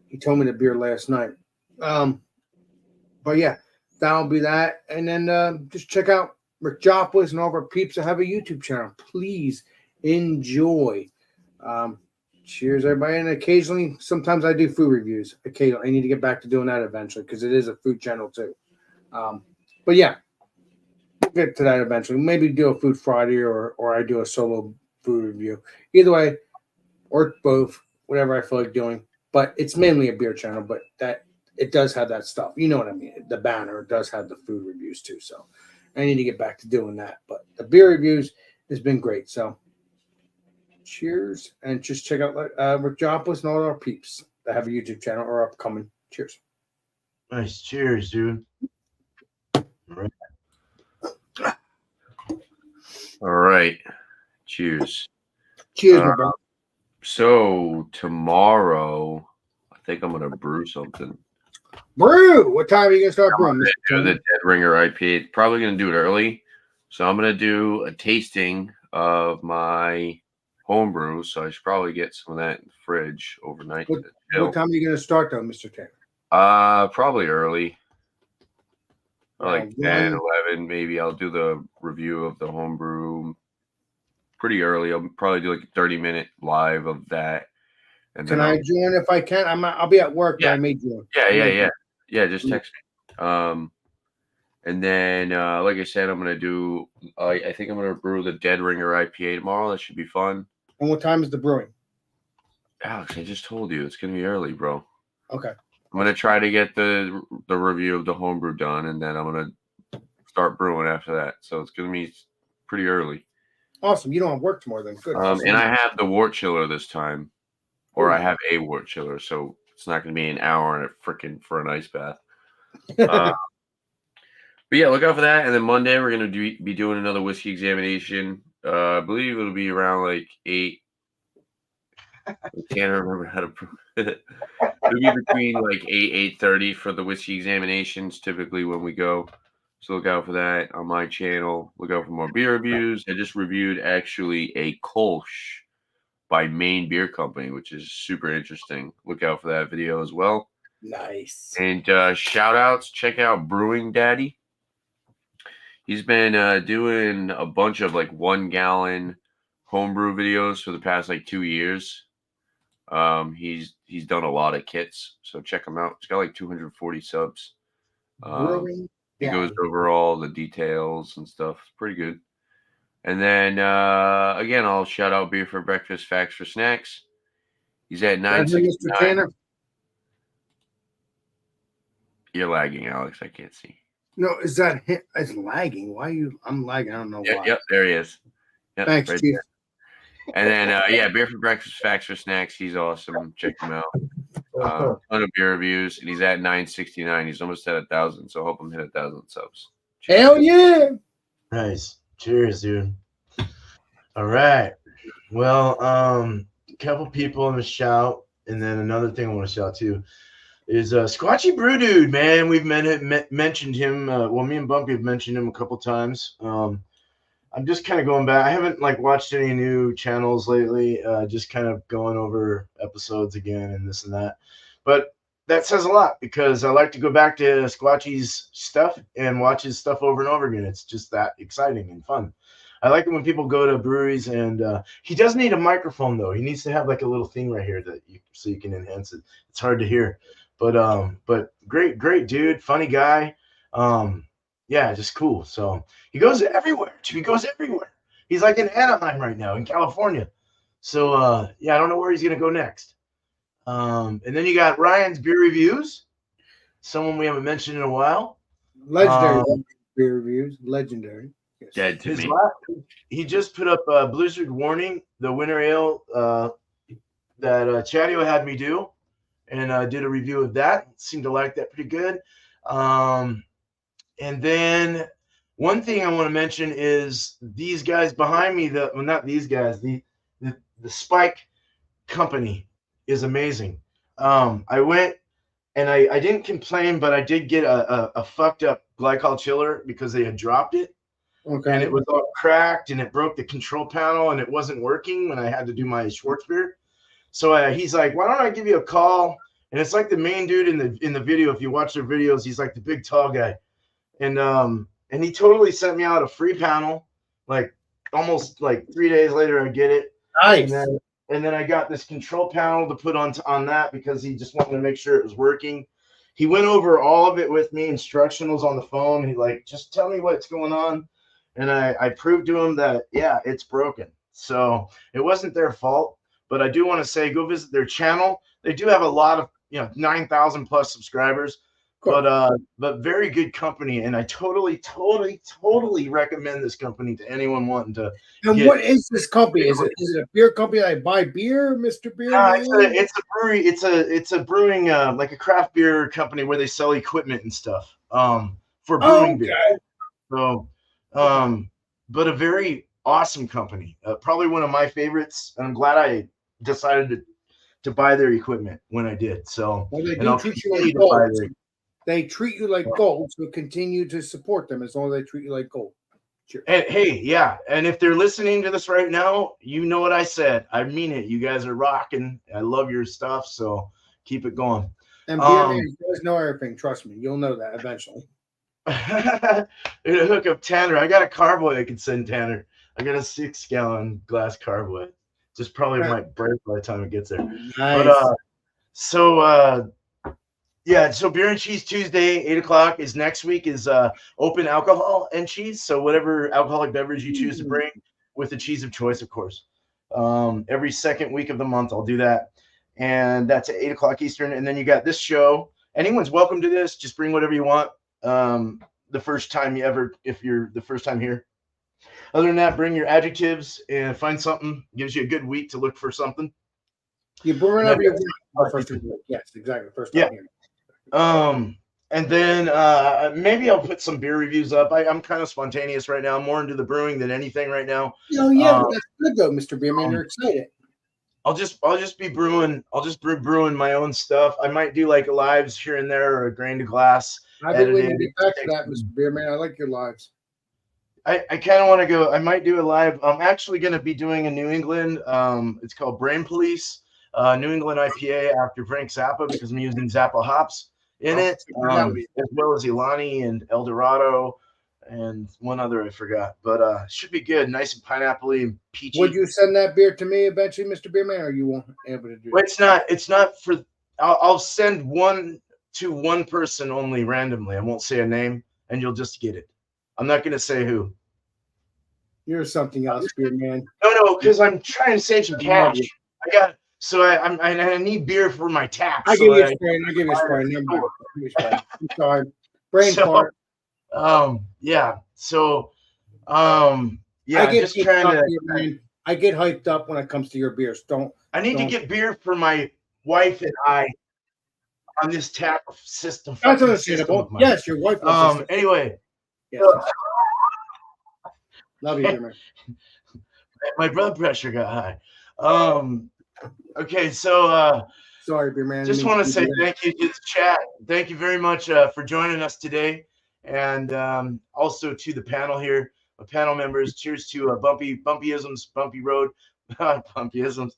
He told me the beer last night. But yeah, that'll be that. And then just check out Rick Joplin and all of our peeps that have a YouTube channel. Please enjoy. Cheers, everybody. And occasionally, sometimes I do food reviews. Occasionally, I need to get back to doing that eventually because it is a food channel too. But yeah, we'll get to that eventually. Maybe do a Food Friday or I do a solo food review. Either way, or both, whatever I feel like doing. But it's mainly a beer channel, but that it does have that stuff. You know what I mean? The banner does have the food reviews too. So I need to get back to doing that. But the beer reviews has been great. So cheers. And just check out Rick Joplin and all our peeps that have a YouTube channel or upcoming. Cheers. Nice. Cheers, dude. All right. Cheers. Cheers, my brother. So tomorrow, I think I'm gonna brew something. Brew. What time are you gonna start brewing? Do the Dead Ringer IPA. Probably gonna do it early, so I'm gonna do a tasting of my homebrew. So I should probably get some of that in the fridge overnight. What time are you gonna start, though, Mr. Tanner? Probably early. Like 10, 11, maybe. I'll do the review of the homebrew pretty early. I'll probably do like a 30-minute live of that. And can I join if I can? I'll be at work, yeah. but I may join. Yeah, just text me. And then, like I said, I'm going to do, I think I'm going to brew the Dead Ringer IPA tomorrow. That should be fun. And what time is the brewing? Alex, I just told you. It's going to be early, bro. Okay. I'm going to try to get the review of the homebrew done, and then I'm going to start brewing after that. So it's going to be pretty early. Awesome. You don't have work tomorrow then. Good. And I have the wort chiller this time, or I have a wort chiller, so it's not going to be an hour and for an ice bath. But yeah, look out for that. And then Monday we're going to be doing another whiskey examination. I believe it'll be around like 8. I can't remember how to prove it. It'll be between like 8:30 for the whiskey examinations. Typically when we go, So look out for that on my channel. Look out for more beer reviews. I just reviewed actually a Kolsch by Maine Beer Company, which is super interesting. Look out for that video as well. Nice. And shout outs, check out Brewing Daddy. He's been doing a bunch of like 1 gallon homebrew videos for the past like 2 years. He's done a lot of kits, so check him out. He's got like 240 subs. Brewing. He goes over all the details and stuff. Pretty good. And then again, I'll shout out Beer for Breakfast, Facts for Snacks. He's at Mr. 969. Tanner. You're lagging, Alex. I can't see. No, is that him? It's lagging. Why you? I'm lagging. I don't know why. Yep, there he is. Yep, Thanks, right Chief. there. And then Beer for Breakfast, Facts for Snacks. He's awesome. Check him out. Ton of beer reviews, and he's at 969. He's almost at 1,000. So I hope I'm hit 1,000 subs. Cheers. Hell yeah! Nice. Cheers, dude. All right. Well, a couple people in the shout, and then another thing I want to shout too is Squatchy Brew Dude, man. We've mentioned him. Well, me and Bumpy have mentioned him a couple times. I'm just kind of going back. I haven't like watched any new channels lately. Just kind of going over episodes again and this and that. But that says a lot because I like to go back to Squatchy's stuff and watch his stuff over and over again. It's just that exciting and fun. I like it when people go to breweries and he does need a microphone though. He needs to have like a little thing right here so you can enhance it. It's hard to hear, but great dude, funny guy. Yeah, just cool. So he goes everywhere. He goes everywhere. He's like in Anaheim right now in California. So I don't know where he's gonna go next. And then you got Ryan's Beer Reviews, someone we haven't mentioned in a while. Legendary beer reviews. Legendary. Yes. Dead to me. He just put up Blizzard Warning, the winter ale that Chadeo had me do, and I did a review of that. Seemed to like that pretty good. And then one thing I want to mention is these guys behind me. Not these guys. The Spike Company is amazing. I went and I didn't complain, but I did get a fucked up glycol chiller because they had dropped it. Okay. And it was all cracked and it broke the control panel and it wasn't working when I had to do my Schwarzbier. So he's like, why don't I give you a call? And it's like the main dude in the video. If you watch their videos, he's like the big tall guy. And he totally sent me out a free panel. Like almost like 3 days later, I get it. Nice. And then I got this control panel to put on that because he just wanted to make sure it was working. He went over all of it with me, instructionals on the phone. He like, just tell me what's going on. And I proved to him that, yeah, it's broken. So it wasn't their fault. But I do want to say, go visit their channel. They do have a lot of, 9,000 plus subscribers. But very good company, and I totally recommend this company to anyone wanting to. And what is this company? Is it a beer company? I buy beer, Mr. Beer. It's a brewery. It's a brewing like a craft beer company where they sell equipment and stuff for brewing beer. So, but a very awesome company. Probably one of my favorites, and I'm glad I decided to buy their equipment when I did. So, well, they and do I'll treat you continue like to buy gold. their. They treat you like gold, so continue to support them as long as they treat you like gold. Sure. And hey, yeah, and if they're listening to this right now, you know what I said. I mean it. You guys are rocking. I love your stuff, so keep it going. And beer man, you guys know everything. Trust me, you'll know that eventually. Hook up Tanner. I got a carboy I could send Tanner. I got a 6-gallon glass carboy. Just probably might break by the time it gets there. Nice. But so Beer and Cheese Tuesday, 8:00 is next week, is open alcohol and cheese. So whatever alcoholic beverage you choose to bring with the cheese of choice, of course. Every second week of the month, I'll do that. And that's at 8:00 Eastern. And then you got this show. Anyone's welcome to this. Just bring whatever you want. The first time if you're the first time here. Other than that, bring your adjectives and find something. Gives you a good week to look for something. You bring whatever you want. First time. Yes, exactly. First time here. And then maybe I'll put some beer reviews up. I'm kind of spontaneous right now. I'm more into the brewing than anything right now. Oh yeah, that's good though, Mr. Beerman. You're excited. I'll just be brewing. I'll just brewing my own stuff. I might do like lives here and there or a grain to glass. I've been waiting to edited. get back to that, Mr. Beerman. I like your lives. I kind of want to go. I might do a live. I'm actually going to be doing a New England. It's called Brain Police, New England IPA after Frank Zappa because I'm using Zappa hops in I'll it, figure it out. as well as Ilani and El Dorado and one other I forgot. But should be good. Nice and pineapple-y and peachy. Would you send that beer to me eventually, Mr. Beerman, or you won't be able to do Well, it? it's not for. I'll send one to one person only randomly. I won't say a name, and you'll just get it. I'm not going to say who. You're something else, Beerman. No, because I'm trying to save some I love cash. you. I got so I need beer for my tap. I so give you a that spray. I give you a spray. Never mind. store. Give you a spray. I'm sorry. Brain So, fart. yeah. So yeah, I I'm get just hyped trying up, to. Beerman. I get hyped up when it comes to your beers. I need to don't- get beer for my wife and I on this tap system. That's fucking system understandable. of mine. Yes, your wife. loves this. Anyway, Yes. Love you, Beerman. my blood pressure got high. Okay, so Sorry, Beerman. just want to say thank you to the chat. Thank you very much for joining us today, and also to the panel here, the panel members. Cheers to Bumpyisms, Bumpy Road, Bumpyisms.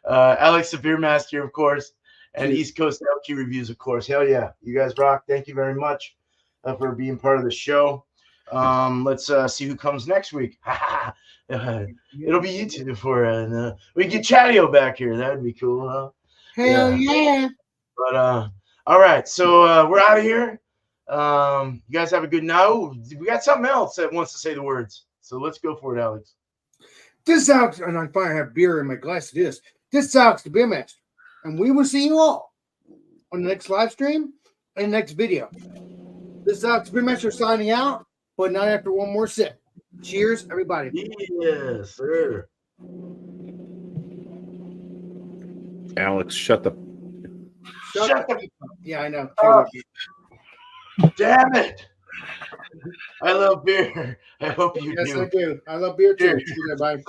Alex, the Beer Master, of course, and Cheers. East Coast LQ Reviews, of course. Hell yeah, you guys rock. Thank you very much for being part of the show. Let's see who comes next week. It'll be you two for and we get Chadeo back here. That'd be cool, huh? Hell yeah. But all right, so we're out of here. You guys have a good night. Oh, we got something else that wants to say the words. So let's go for it, Alex. This is Alex, and I finally have beer in my glass. It is. This is Alex, the Beer Master, and we will see you all on the next live stream and next video. This is Alex, the Beer Master, signing out, but not after one more sip. Cheers, everybody. Yes, sir. Alex, shut the. Shut the Yeah, I know. Oh. Damn it. I love beer. I hope you Yes, do. I do. I love beer too. Cheers. Cheers, everybody.